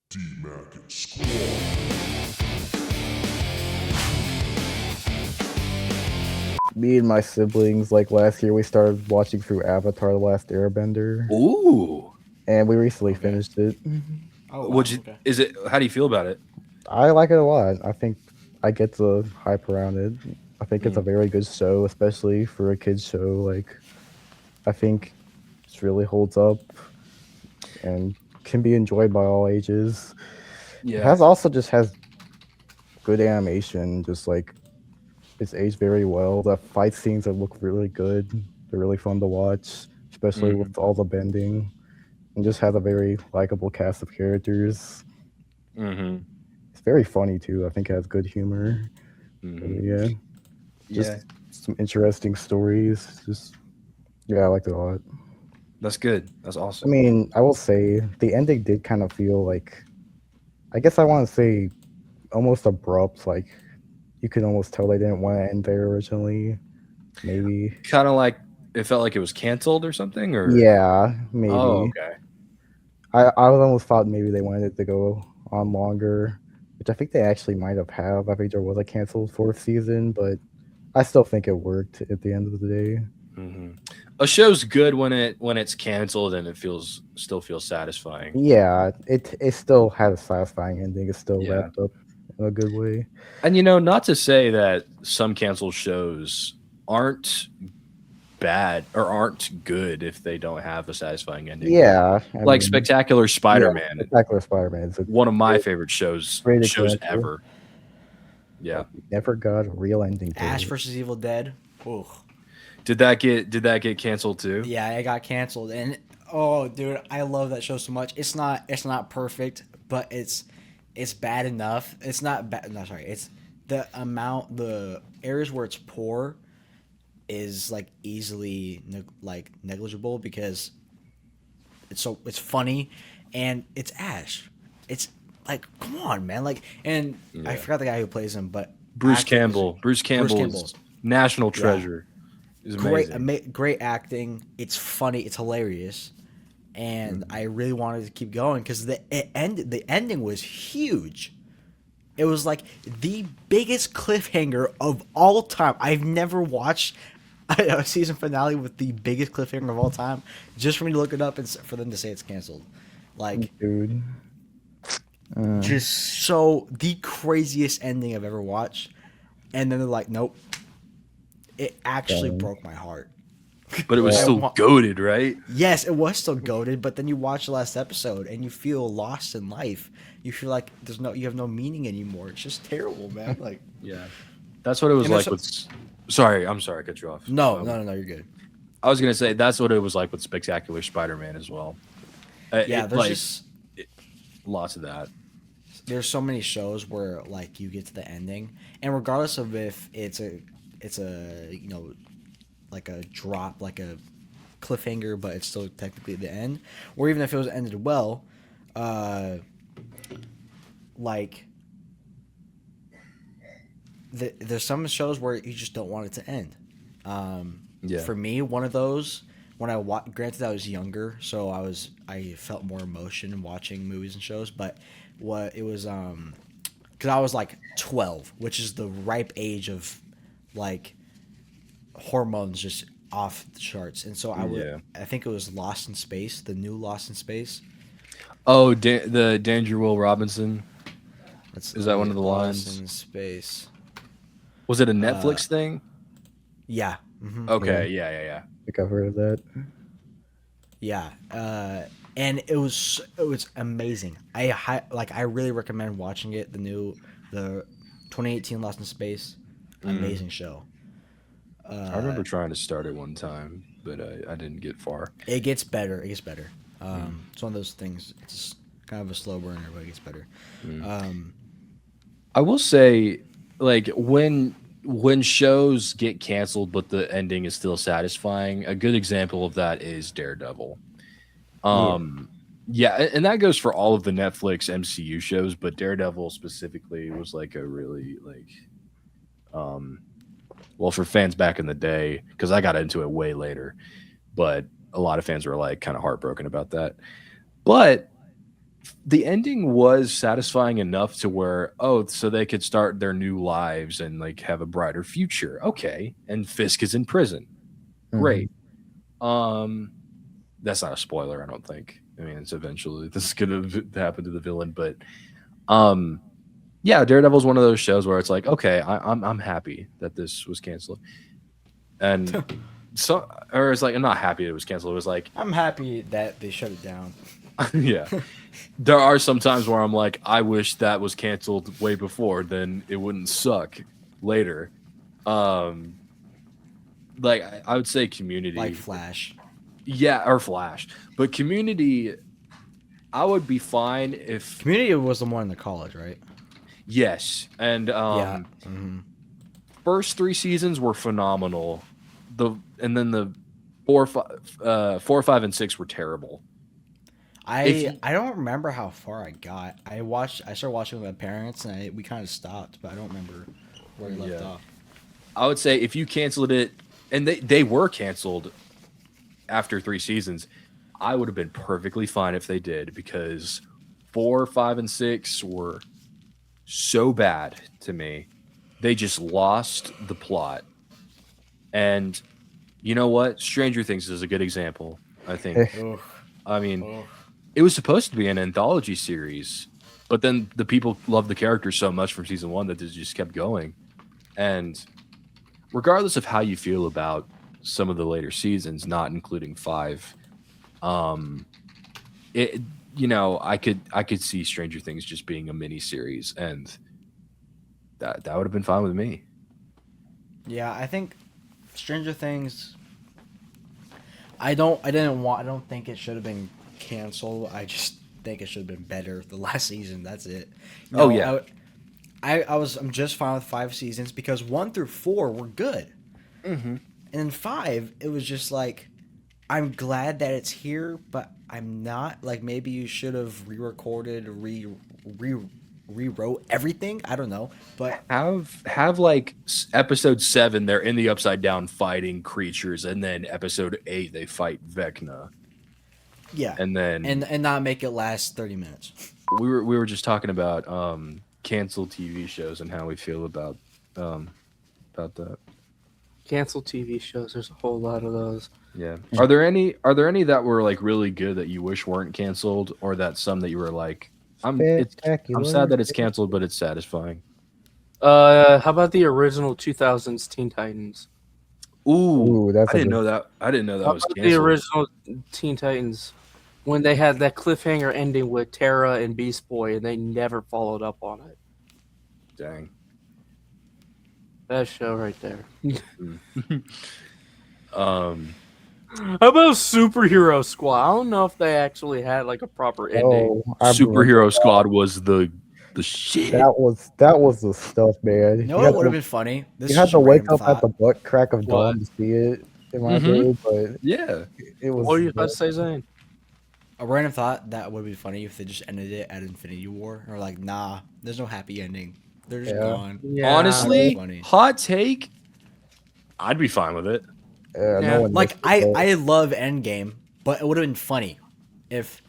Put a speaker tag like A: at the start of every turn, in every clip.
A: D-Mac and Squad.
B: Me and my siblings, like last year, we started watching through Avatar: The Last Airbender,
C: Ooh.
B: and we recently
D: Okay.
B: finished it.
D: Oh, wow.
C: Would you?
D: Okay.
C: Is it? How do you feel about it?
B: I like it a lot. I think I get the hype around it. I think it's a very good show, especially for a kids show. Like, I think it really holds up and can be enjoyed by all ages. It has also just has good animation, just like it's aged very well. The fight scenes that look really good. They're really fun to watch, especially
C: Mhm.
B: with all the bending. And just has a very likable cast of characters.
C: Mm-hmm.
B: It's very funny too. I think it has good humor.
C: Mm-hmm.
B: Yeah, just some interesting stories. Just yeah, I liked it a lot.
C: That's good. That's
B: I
C: awesome.
B: mean, I will say the ending did kind of feel like, I guess I want to say almost abrupt. Like you could almost tell they didn't want to end there originally. Maybe.
C: Kind of like it felt like it was canceled or something, or
B: Yeah,
C: oh,
B: maybe.
C: okay.
B: I almost thought maybe they wanted it to go on longer, which I think they actually might have. I think there was a canceled fourth season, but I still think it worked at the end of the day.
C: Hmm. A show's good when it's canceled and it still feels satisfying.
B: Yeah, it still had a satisfying ending. It still
C: Yeah.
B: wrapped up in a good way.
C: And not to say that some canceled shows aren't bad or aren't good if they don't have a satisfying ending.
B: Yeah, I
C: Like
B: mean,
C: Spectacular
B: yeah,
C: Spider-Man,
B: Spectacular Spider-Man is a
C: one of my
B: great,
C: favorite shows
B: great example.
C: ever. Yeah.
B: Never got a real ending to
D: Ash
B: it.
D: versus Evil Dead. Ooh.
C: Did that get canceled too?
D: Yeah, it got canceled, and oh, dude, I love that show so much. It's not perfect, but it's bad enough. It's not bad. No, sorry. It's the areas where it's poor is like easily negligible because it's funny, and it's Ash. It's like, come on, man. Like, and I forgot the guy who plays him, but
C: Bruce
D: acting is-
C: Campbell. Bruce Campbell is national treasure. Is amazing.
D: great acting. It's funny. It's hilarious, and I really wanted to keep going because the ending was huge. It was like the biggest cliffhanger of all time. I've never watched a season finale with the biggest cliffhanger of all time. Just for me to look it up and for them to say it's canceled, like,
B: Dude.
D: just so the craziest ending I've ever watched. And then they're like, nope. It actually broke my heart.
C: But it was still goated, right?
D: Yes, it was still goated, but then you watch the last episode and you feel lost in life. You feel like you have no meaning anymore. It's just terrible, man. Like,
C: Yeah. That's what it was
D: And
C: like
D: there's
C: with Sorry, I'm sorry, I cut you off.
D: no, you're good.
C: I was gonna say that's what it was like with Spectacular Spider-Man as well.
D: Yeah,
C: It,
D: there's
C: like,
D: just
C: lots of that.
D: there's so many shows where like you get to the ending, and regardless of if it's a like a drop, like a cliffhanger, but it's still technically the end, or even if it was ended well, like there's some shows where you just don't want it to end.
C: Yeah.
D: For me, one of those when granted I was younger, so I felt more emotion in watching movies and shows, but what it was because I was like 12, which is the ripe age of like hormones just off the charts, and so I think it was Lost in Space, the new Lost in Space.
C: Oh, the Danger Will Robinson.
D: That's
C: Is that one of the
D: Lost
C: lines?
D: in Space?
C: Was it a Netflix thing?
D: Yeah. Mm-hmm.
C: Okay, yeah.
B: I think I've heard of that.
D: Yeah, and it was amazing. I really recommend watching it. The 2018 Lost in Space, amazing show.
C: I remember trying to start it one time, but I didn't get far.
D: It gets better. It gets better. It's one of those things. It's just kind of a slow burner, but it gets better.
C: I will say, like when shows get canceled but the ending is still satisfying, a good example of that is Daredevil. Yeah, and that goes for all of the Netflix MCU shows, but Daredevil specifically was like a really well, for fans back in the day, because I got into it way later, but a lot of fans were like kind of heartbroken about that. But the ending was satisfying enough to where, oh, so they could start their new lives and like have a brighter future. Okay. And Fisk is in prison. Great. That's not a spoiler, I don't think. I mean, it's eventually this is gonna happen to the villain, but yeah, Daredevil's one of those shows where it's like, okay, I'm happy that this was canceled. And so, or it's like, I'm not happy it was canceled. It was like,
D: I'm happy that they shut it down.
C: yeah. There are some times where I'm like, I wish that was canceled way before, then it wouldn't suck later. Like I would say Community.
D: Like Flash.
C: Yeah, or Flash. But Community, I would be fine if
D: Community was the one in the college, right?
C: yes. And
D: Yeah.
C: first 3 seasons were phenomenal. And then the 4, 5, and 6 were terrible.
D: I don't remember how far I got. I started watching with my parents, and we kind of stopped, but I don't remember where we left
C: Yeah.
D: off.
C: I would say if you canceled it, and they were canceled after 3 seasons, I would have been perfectly fine if they did, because 4, 5, and 6 were so bad to me. They just lost the plot. And you know what? Stranger Things is a good example, I think.
D: Ugh.
C: I mean,
D: Ugh.
C: it was supposed to be an anthology series, but then the people loved the characters so much from season 1 that they just kept going. And regardless of how you feel about some of the later seasons, not including 5, it, you know, I could see Stranger Things just being a mini series, and that would have been fine with me.
D: Yeah, I think Stranger Things. I don't think it should have been canceled. I just think it should have been better the last season. That's it.
C: Oh, yeah.
D: I'm just fine with 5 seasons because 1 through 4 were good, and then 5 it was just like, I'm glad that it's here, but I'm not. Like, maybe you should have re-recorded, rewrote everything. I don't know, but
C: Have like episode 7, they're in the Upside Down fighting creatures, and then episode 8 they fight Vecna,
D: yeah,
C: and then
D: and not make it last 30 minutes.
C: we were just talking about canceled TV shows and how we feel about that.
E: Cancel TV shows. There's a whole lot of those.
C: Yeah. Are there any that were like really good that you wish weren't canceled, or that some that you were like, I'm sad that it's canceled, but it's satisfying.
E: How about the original 2000s Teen Titans?
C: Ooh,
B: that's
C: I didn't know that. I didn't know that
E: How
C: was
E: about
C: canceled.
E: the original Teen Titans when they had that cliffhanger ending with Terra and Beast Boy, and they never followed up on it?
C: Dang.
E: That show right there.
C: Um,
E: How about Superhero Squad? I don't know if they actually had like a proper ending.
C: Superhero Squad was the shit.
B: That was the stuff, man.
D: You know what would have been funny? This
B: You had
D: is
B: to
D: a
B: wake
D: random
B: up at the
D: thought.
B: butt crack of
E: What?
B: dawn to see it in my
C: Mhm.
B: day, but
C: Yeah.
B: it was.
E: What are you about to say, Zane?
D: A random thought that would be funny if they just ended it at Infinity War, or like, nah, there's no happy ending. They're just
B: Yeah.
D: gone.
E: Yeah.
C: Honestly,
D: funny.
C: hot take. I'd be fine with it.
B: No
E: Yeah.
B: one
D: Like,
B: missed it,
D: I love Endgame, but it would have been funny if,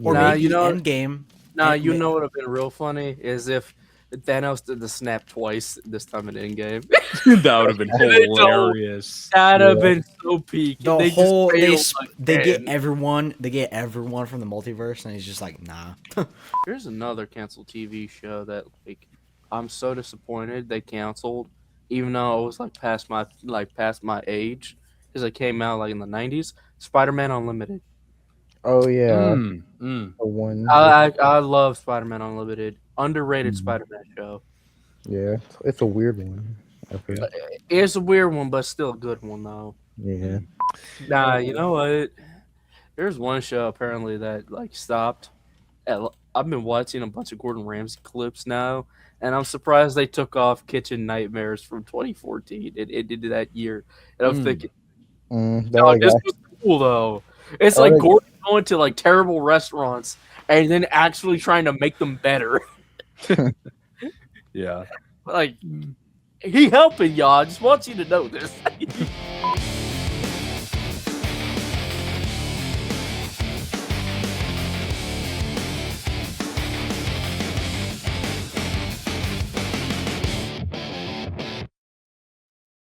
D: or
E: Nah,
D: maybe
E: you know-
D: Endgame.
E: Nah,
D: and
E: you
D: ma-
E: know what would have been real funny is if Thanos did the snap twice this time in Endgame.
C: That would have been
E: They don't-
C: hilarious.
E: That'd have
B: Yeah.
E: been so peak.
D: The
E: They
D: whole
E: just
D: they get
E: again.
D: everyone from the multiverse, and he's just like, nah.
E: Here's another canceled TV show that like I'm so disappointed they canceled, even though it was like past my age, because it came out like in the 90s. Spider-Man Unlimited.
B: Oh yeah,
C: Mm.
B: the one.
E: I love Spider-Man Unlimited. Underrated
B: Mhm.
E: Spider-Man show.
B: Yeah, it's a weird one. I think.
E: It's a weird one, but still a good one though.
B: Yeah.
E: Nah, you know what? There's one show apparently that like stopped. I've been watching a bunch of Gordon Ramsay clips now, and I'm surprised they took off Kitchen Nightmares from 2014. It did that year, and I'm thinking,
B: That
E: dog, this
B: guy-
E: was cool though. It's
B: Oh,
E: like
B: yeah.
E: Gordon going to like terrible restaurants and then actually trying to make them better.
C: Yeah.
E: Like he helping y'all. I just want you to know this.